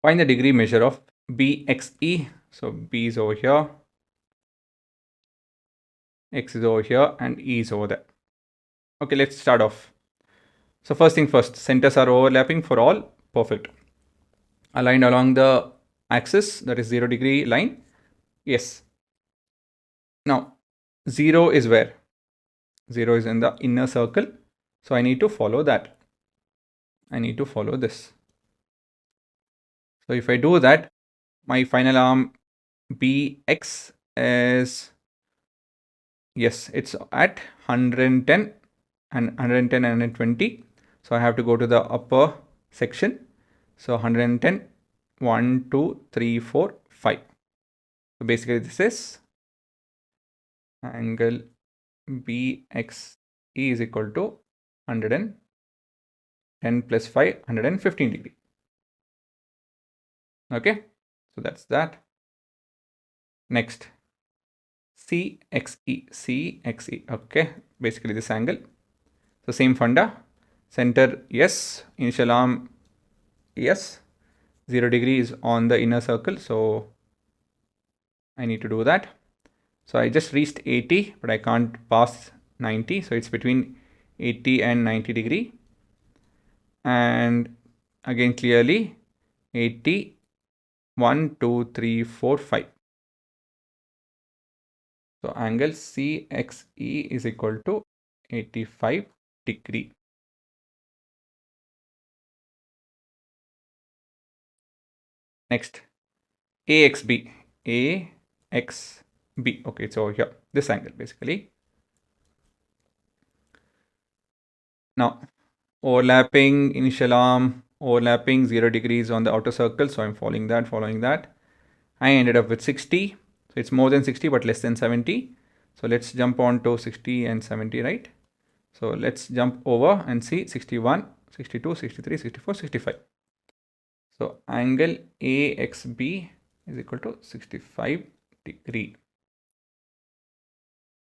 Find the degree measure of BXE. So B is over here, X is over here, and E is over there. Okay, let's start off. So first thing first, centers are overlapping for all. Perfect. Aligned along the axis, that is 0 degree line. Yes. Now, 0 is where? 0 is in the inner circle. So I need to follow that. I need to follow this. So if I do that, my final arm BX is, yes, it's at 110 and 110 and 120. So I have to go to the upper section. So 110, 1, 2, 3, 4, 5. So basically this is angle BXE is equal to 110 plus 5, 115 degree. Okay, so that's that. Next, CXE. Okay, basically this angle. So same funda. Center, yes. Initial arm, yes. 0 degree is on the inner circle, so I need to do that. So I just reached 80, but I can't pass 90. So it's between 80 and 90 degree. And again, clearly 80, 1, 2, 3, 4, 5. So angle CXE is equal to 85 degree. Next, AXB. AXB. Okay, it's over here. This angle basically. Now, overlapping initial arm, overlapping 0 degrees on the outer circle. So I'm following that. I ended up with 60. So it's more than 60, but less than 70. So let's jump on to 60 and 70, right? So let's jump over and see 61, 62, 63, 64, 65. So angle AXB is equal to 65 degree.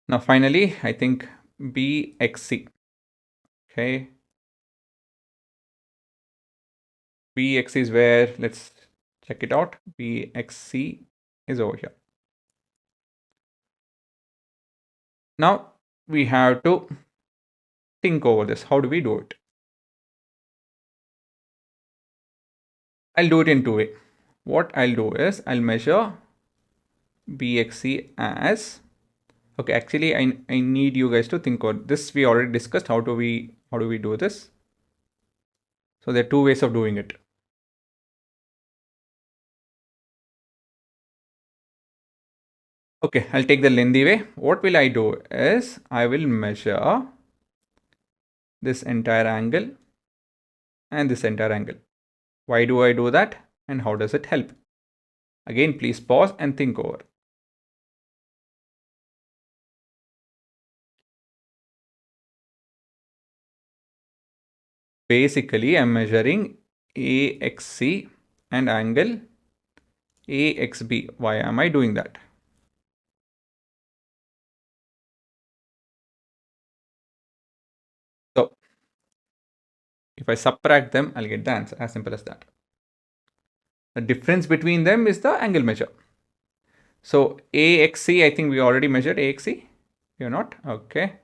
Now finally, I think BXC. Okay. BXC is where, let's check it out. BXC is over here. Now we have to think over this. How do we do it? I'll do it in two ways. What I'll do is I'll measure BXC as, okay, actually I need you guys to think about this. We already discussed how do we do this. So there are two ways of doing it. Okay, I'll take the lengthy way. What will I do is I will measure this entire angle and this entire angle. Why do I do that and how does it help? Again, please pause and think over. Basically, I'm measuring AXC and angle AXB. Why am I doing that? So if I subtract them, I'll get the answer. As simple as that. The difference between them is the angle measure. So AXC, I think we already measured AXC. You're not? Okay.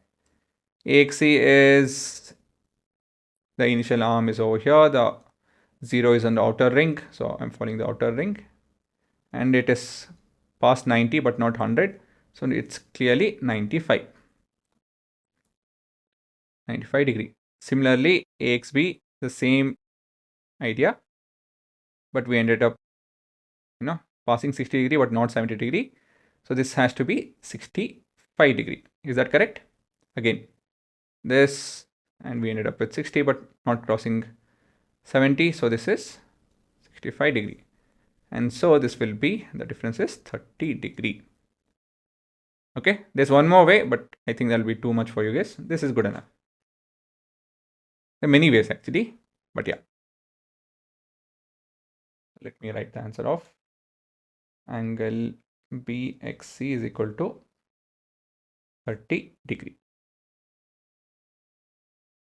AXC is, the initial arm is over here. The 0 is on the outer ring. So I'm following the outer ring. And it is past 90 but not 100. So it's clearly 95. 95 degree. Similarly, AXB, the same idea. But we ended up, passing 60 degree but not 70 degree. So this has to be 65 degree. Is that correct? Again, this, and we ended up with 60 but not crossing 70. So this is 65 degree. And so this will be, the difference is 30 degree. Okay, there's one more way, but I think that'll be too much for you guys. This is good enough. There are many ways actually, but yeah. Let me write the answer off. Angle BXC is equal to 30 degree.